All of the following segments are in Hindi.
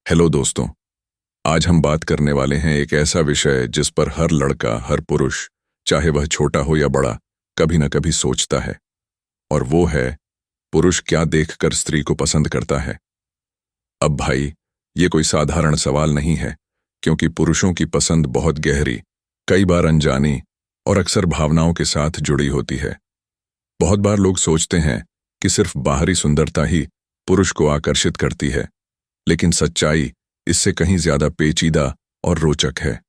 हेलो दोस्तों। आज हम बात करने वाले हैं एक ऐसा विषय जिस पर हर लड़का, हर पुरुष, चाहे वह छोटा हो या बड़ा, कभी ना कभी सोचता है। और वो है, पुरुष क्या देखकर स्त्री को पसंद करता है। अब भाई, ये कोई साधारण सवाल नहीं है, क्योंकि पुरुषों की पसंद बहुत गहरी, कई बार अनजानी और अक्सर भावनाओं के साथ जुड़ी होती है। बहुत बार लोग सोचते हैं कि सिर्फ बाहरी सुंदरता ही पुरुष को आकर्षित करती है, लेकिन सच्चाई इससे कहीं ज्यादा पेचीदा और रोचक है।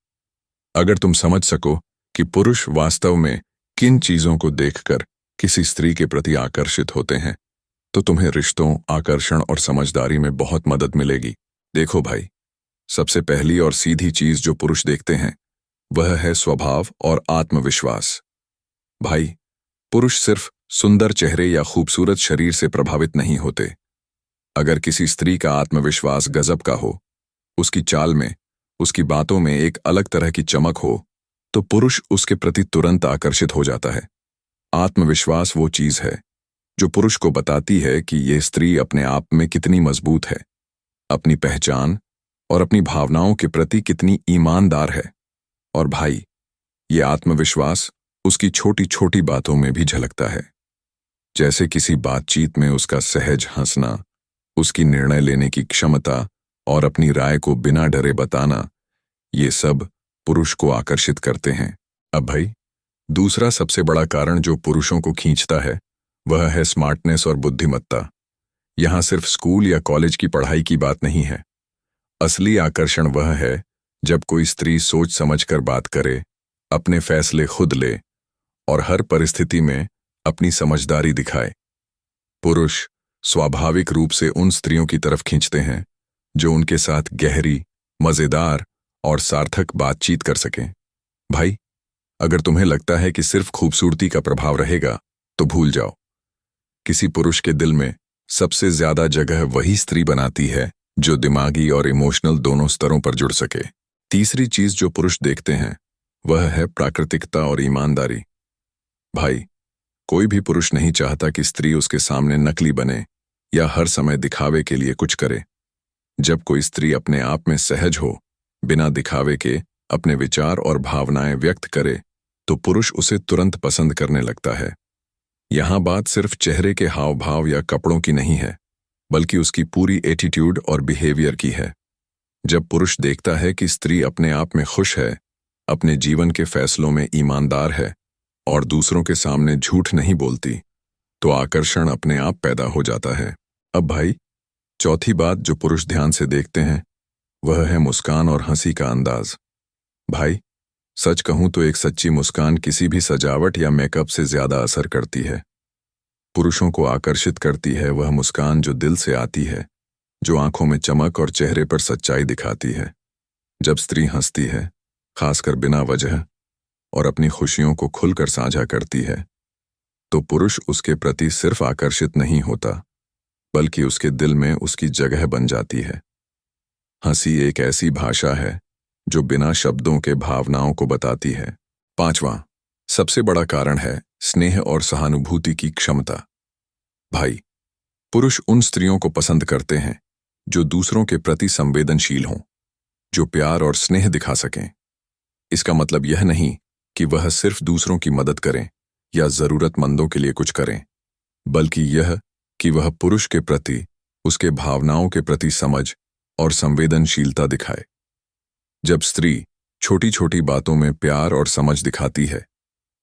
अगर तुम समझ सको कि पुरुष वास्तव में किन चीजों को देखकर किसी स्त्री के प्रति आकर्षित होते हैं, तो तुम्हें रिश्तों, आकर्षण और समझदारी में बहुत मदद मिलेगी। देखो भाई, सबसे पहली और सीधी चीज जो पुरुष देखते हैं वह है स्वभाव और आत्मविश्वास। भाई, पुरुष सिर्फ सुंदर चेहरे या खूबसूरत शरीर से प्रभावित नहीं होते। अगर किसी स्त्री का आत्मविश्वास गजब का हो, उसकी चाल में, उसकी बातों में एक अलग तरह की चमक हो, तो पुरुष उसके प्रति तुरंत आकर्षित हो जाता है। आत्मविश्वास वो चीज है जो पुरुष को बताती है कि ये स्त्री अपने आप में कितनी मजबूत है, अपनी पहचान और अपनी भावनाओं के प्रति कितनी ईमानदार है। और भाई, ये आत्मविश्वास उसकी छोटी छोटी बातों में भी झलकता है। जैसे किसी बातचीत में उसका सहज हंसना, उसकी निर्णय लेने की क्षमता और अपनी राय को बिना डरे बताना, ये सब पुरुष को आकर्षित करते हैं। अब भाई, दूसरा सबसे बड़ा कारण जो पुरुषों को खींचता है वह है स्मार्टनेस और बुद्धिमत्ता। यहां सिर्फ स्कूल या कॉलेज की पढ़ाई की बात नहीं है। असली आकर्षण वह है जब कोई स्त्री सोच समझकर बात करे, अपने फैसले खुद ले और हर परिस्थिति में अपनी समझदारी दिखाए। पुरुष स्वाभाविक रूप से उन स्त्रियों की तरफ खींचते हैं जो उनके साथ गहरी, मजेदार और सार्थक बातचीत कर सकें। भाई, अगर तुम्हें लगता है कि सिर्फ खूबसूरती का प्रभाव रहेगा, तो भूल जाओ। किसी पुरुष के दिल में सबसे ज्यादा जगह वही स्त्री बनाती है जो दिमागी और इमोशनल दोनों स्तरों पर जुड़ सके। तीसरी चीज जो पुरुष देखते हैं वह है प्राकृतिकता और ईमानदारी। भाई, कोई भी पुरुष नहीं चाहता कि स्त्री उसके सामने नकली बने या हर समय दिखावे के लिए कुछ करे। जब कोई स्त्री अपने आप में सहज हो, बिना दिखावे के अपने विचार और भावनाएं व्यक्त करे, तो पुरुष उसे तुरंत पसंद करने लगता है। यहां बात सिर्फ चेहरे के हाव भाव या कपड़ों की नहीं है, बल्कि उसकी पूरी एटीट्यूड और बिहेवियर की है। जब पुरुष देखता है कि स्त्री अपने आप में खुश है, अपने जीवन के फैसलों में ईमानदार है और दूसरों के सामने झूठ नहीं बोलती, तो आकर्षण अपने आप पैदा हो जाता है। अब भाई, चौथी बात जो पुरुष ध्यान से देखते हैं वह है मुस्कान और हंसी का अंदाज। भाई, सच कहूं तो एक सच्ची मुस्कान किसी भी सजावट या मेकअप से ज्यादा असर करती है। पुरुषों को आकर्षित करती है वह मुस्कान जो दिल से आती है, जो आंखों में चमक और चेहरे पर सच्चाई दिखाती है। जब स्त्री हंसती है, खासकर बिना वजह, और अपनी खुशियों को खुलकर साझा करती है, तो पुरुष उसके प्रति सिर्फ आकर्षित नहीं होता, बल्कि उसके दिल में उसकी जगह बन जाती है। हंसी एक ऐसी भाषा है जो बिना शब्दों के भावनाओं को बताती है। पांचवां सबसे बड़ा कारण है स्नेह और सहानुभूति की क्षमता। भाई, पुरुष उन स्त्रियों को पसंद करते हैं जो दूसरों के प्रति संवेदनशील हों, जो प्यार और स्नेह दिखा सकें। इसका मतलब यह नहीं कि वह सिर्फ दूसरों की मदद करें या जरूरतमंदों के लिए कुछ करें, बल्कि यह कि वह पुरुष के प्रति, उसके भावनाओं के प्रति समझ और संवेदनशीलता दिखाए। जब स्त्री छोटी छोटी बातों में प्यार और समझ दिखाती है,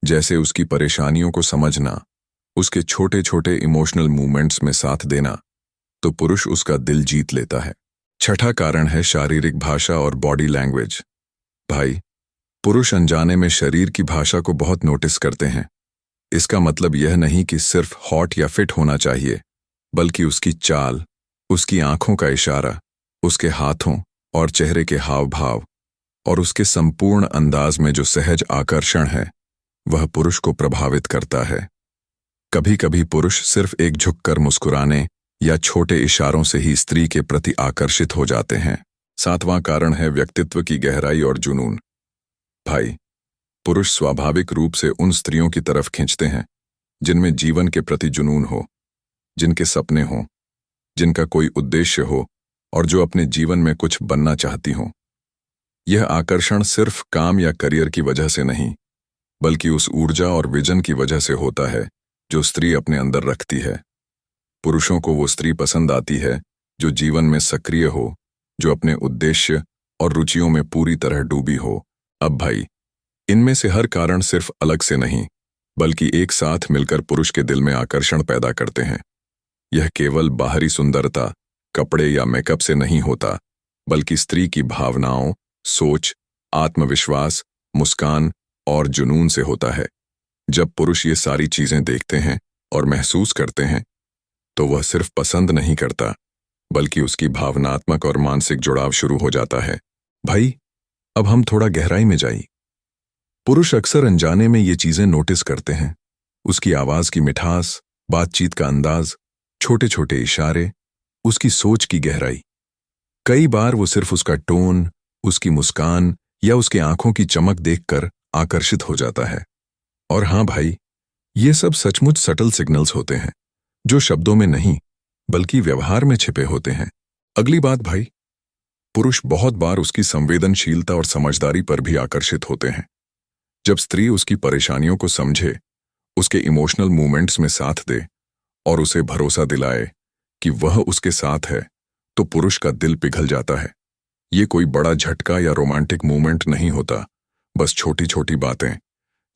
जैसे उसकी परेशानियों को समझना, उसके छोटे छोटे इमोशनल मूवमेंट्स में साथ देना, तो पुरुष उसका दिल जीत लेता है। छठा कारण है शारीरिक भाषा और बॉडी लैंग्वेज। भाई, पुरुष अनजाने में शरीर की भाषा को बहुत नोटिस करते हैं। इसका मतलब यह नहीं कि सिर्फ हॉट या फिट होना चाहिए, बल्कि उसकी चाल, उसकी आंखों का इशारा, उसके हाथों और चेहरे के हाव भाव और उसके संपूर्ण अंदाज में जो सहज आकर्षण है, वह पुरुष को प्रभावित करता है। कभी कभी पुरुष सिर्फ एक झुककर मुस्कुराने या छोटे इशारों से ही स्त्री के प्रति आकर्षित हो जाते हैं। सातवां कारण है व्यक्तित्व की गहराई और जुनून। भाई, पुरुष स्वाभाविक रूप से उन स्त्रियों की तरफ खींचते हैं जिनमें जीवन के प्रति जुनून हो, जिनके सपने हों, जिनका कोई उद्देश्य हो और जो अपने जीवन में कुछ बनना चाहती हों। यह आकर्षण सिर्फ काम या करियर की वजह से नहीं, बल्कि उस ऊर्जा और विजन की वजह से होता है जो स्त्री अपने अंदर रखती है। पुरुषों को वो स्त्री पसंद आती है जो जीवन में सक्रिय हो, जो अपने उद्देश्य और रुचियों में पूरी तरह डूबी हो। अब भाई, इनमें से हर कारण सिर्फ अलग से नहीं, बल्कि एक साथ मिलकर पुरुष के दिल में आकर्षण पैदा करते हैं। यह केवल बाहरी सुंदरता, कपड़े या मेकअप से नहीं होता, बल्कि स्त्री की भावनाओं, सोच, आत्मविश्वास, मुस्कान और जुनून से होता है। जब पुरुष ये सारी चीजें देखते हैं और महसूस करते हैं, तो वह सिर्फ पसंद नहीं करता, बल्कि उसकी भावनात्मक और मानसिक जुड़ाव शुरू हो जाता है। भाई, अब हम थोड़ा गहराई में जाइए। पुरुष अक्सर अनजाने में ये चीजें नोटिस करते हैं। उसकी आवाज की मिठास, बातचीत का अंदाज, छोटे छोटे इशारे, उसकी सोच की गहराई। कई बार वो सिर्फ उसका टोन, उसकी मुस्कान या उसकी आंखों की चमक देखकर आकर्षित हो जाता है। और हाँ भाई, ये सब सचमुच सटल सिग्नल्स होते हैं, जो शब्दों में नहीं, बल्कि व्यवहार में छिपे होते हैं। अगली बात भाई, पुरुष बहुत बार उसकी संवेदनशीलता और समझदारी पर भी आकर्षित होते हैं। जब स्त्री उसकी परेशानियों को समझे, उसके इमोशनल मूवमेंट्स में साथ दे और उसे भरोसा दिलाए कि वह उसके साथ है, तो पुरुष का दिल पिघल जाता है। ये कोई बड़ा झटका या रोमांटिक मूवमेंट नहीं होता, बस छोटी छोटी बातें,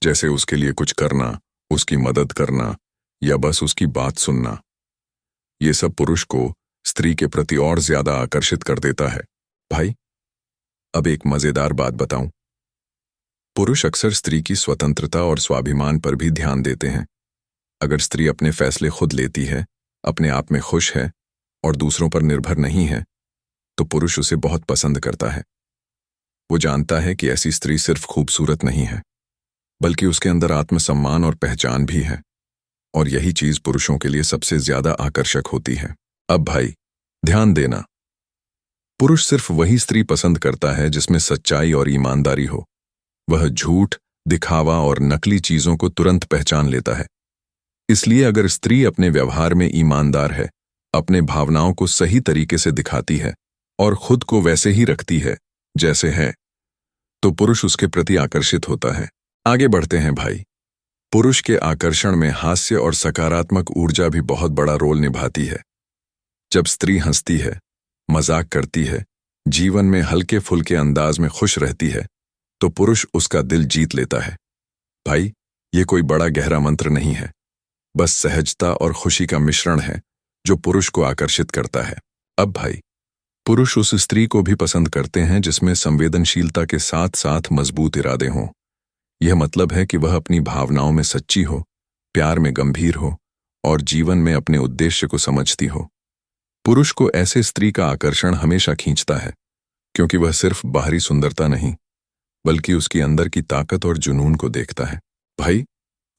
जैसे उसके लिए कुछ करना, उसकी मदद करना या बस उसकी बात सुनना। ये सब पुरुष को स्त्री के प्रति और ज्यादा आकर्षित कर देता है। भाई, अब एक मजेदार बात बताऊं। पुरुष अक्सर स्त्री की स्वतंत्रता और स्वाभिमान पर भी ध्यान देते हैं। अगर स्त्री अपने फैसले खुद लेती है, अपने आप में खुश है और दूसरों पर निर्भर नहीं है, तो पुरुष उसे बहुत पसंद करता है। वो जानता है कि ऐसी स्त्री सिर्फ खूबसूरत नहीं है, बल्कि उसके अंदर आत्मसम्मान और पहचान भी है। और यही चीज पुरुषों के लिए सबसे ज्यादा आकर्षक होती है। अब भाई, ध्यान देना, पुरुष सिर्फ वही स्त्री पसंद करता है जिसमें सच्चाई और ईमानदारी हो। वह झूठ, दिखावा और नकली चीजों को तुरंत पहचान लेता है। इसलिए अगर स्त्री अपने व्यवहार में ईमानदार है, अपने भावनाओं को सही तरीके से दिखाती है और खुद को वैसे ही रखती है जैसे है, तो पुरुष उसके प्रति आकर्षित होता है। आगे बढ़ते हैं भाई। पुरुष के आकर्षण में हास्य और सकारात्मक ऊर्जा भी बहुत बड़ा रोल निभाती है। जब स्त्री हंसती है, मजाक करती है, जीवन में हल्के फुल्के अंदाज में खुश रहती है, तो पुरुष उसका दिल जीत लेता है। भाई, ये कोई बड़ा गहरा मंत्र नहीं है, बस सहजता और खुशी का मिश्रण है जो पुरुष को आकर्षित करता है। अब भाई, पुरुष उस स्त्री को भी पसंद करते हैं जिसमें संवेदनशीलता के साथ साथ मजबूत इरादे हों। यह मतलब है कि वह अपनी भावनाओं में सच्ची हो, प्यार में गंभीर हो और जीवन में अपने उद्देश्य को समझती हो। पुरुष को ऐसे स्त्री का आकर्षण हमेशा खींचता है, क्योंकि वह सिर्फ बाहरी सुंदरता नहीं, बल्कि उसकी अंदर की ताकत और जुनून को देखता है। भाई,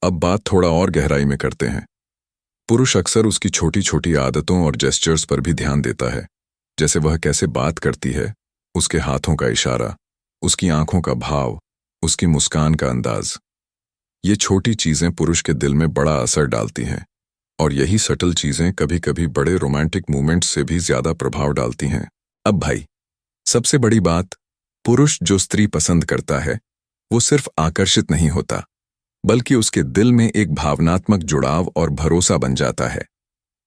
अब बात थोड़ा और गहराई में करते हैं। पुरुष अक्सर उसकी छोटी छोटी आदतों और जेस्चर्स पर भी ध्यान देता है, जैसे वह कैसे बात करती है, उसके हाथों का इशारा, उसकी आंखों का भाव, उसकी मुस्कान का अंदाज। ये छोटी चीजें पुरुष के दिल में बड़ा असर डालती हैं, और यही सटल चीजें कभी कभी बड़े रोमांटिक मूवमेंट्स से भी ज्यादा प्रभाव डालती हैं। अब भाई, सबसे बड़ी बात, पुरुष जो स्त्री पसंद करता है, वो सिर्फ आकर्षित नहीं होता, बल्कि उसके दिल में एक भावनात्मक जुड़ाव और भरोसा बन जाता है।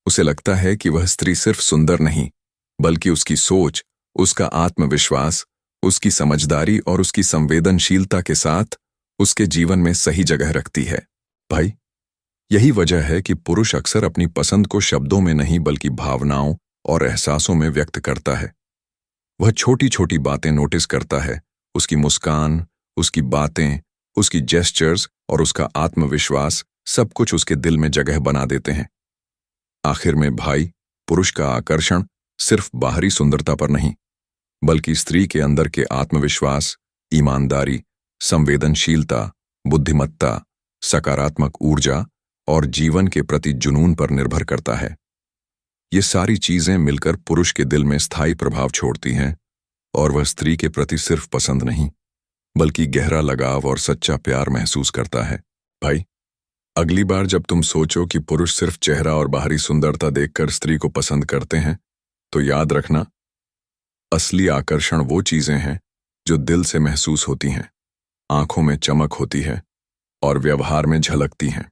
उसे लगता है कि वह स्त्री सिर्फ सुंदर नहीं, बल्कि उसकी सोच, उसका आत्मविश्वास, उसकी समझदारी और उसकी संवेदनशीलता के साथ उसके जीवन में सही जगह रखती है। भाई, यही वजह है कि पुरुष अक्सर अपनी पसंद को शब्दों में नहीं बल्कि भावनाओं और एहसासों में व्यक्त करता है। वह छोटी छोटी बातें नोटिस करता है, उसकी मुस्कान, उसकी बातें, उसकी जेस्चर्स और उसका आत्मविश्वास, सब कुछ उसके दिल में जगह बना देते हैं। आखिर में भाई, पुरुष का आकर्षण सिर्फ बाहरी सुंदरता पर नहीं, बल्कि स्त्री के अंदर के आत्मविश्वास, ईमानदारी, संवेदनशीलता, बुद्धिमत्ता, सकारात्मक ऊर्जा और जीवन के प्रति जुनून पर निर्भर करता है। ये सारी चीजें मिलकर पुरुष के दिल में स्थायी प्रभाव छोड़ती हैं, और वह स्त्री के प्रति सिर्फ पसंद नहीं, बल्कि गहरा लगाव और सच्चा प्यार महसूस करता है। भाई, अगली बार जब तुम सोचो कि पुरुष सिर्फ चेहरा और बाहरी सुंदरता देखकर स्त्री को पसंद करते हैं, तो याद रखना असली आकर्षण वो चीजें हैं जो दिल से महसूस होती हैं, आंखों में चमक होती है और व्यवहार में झलकती हैं।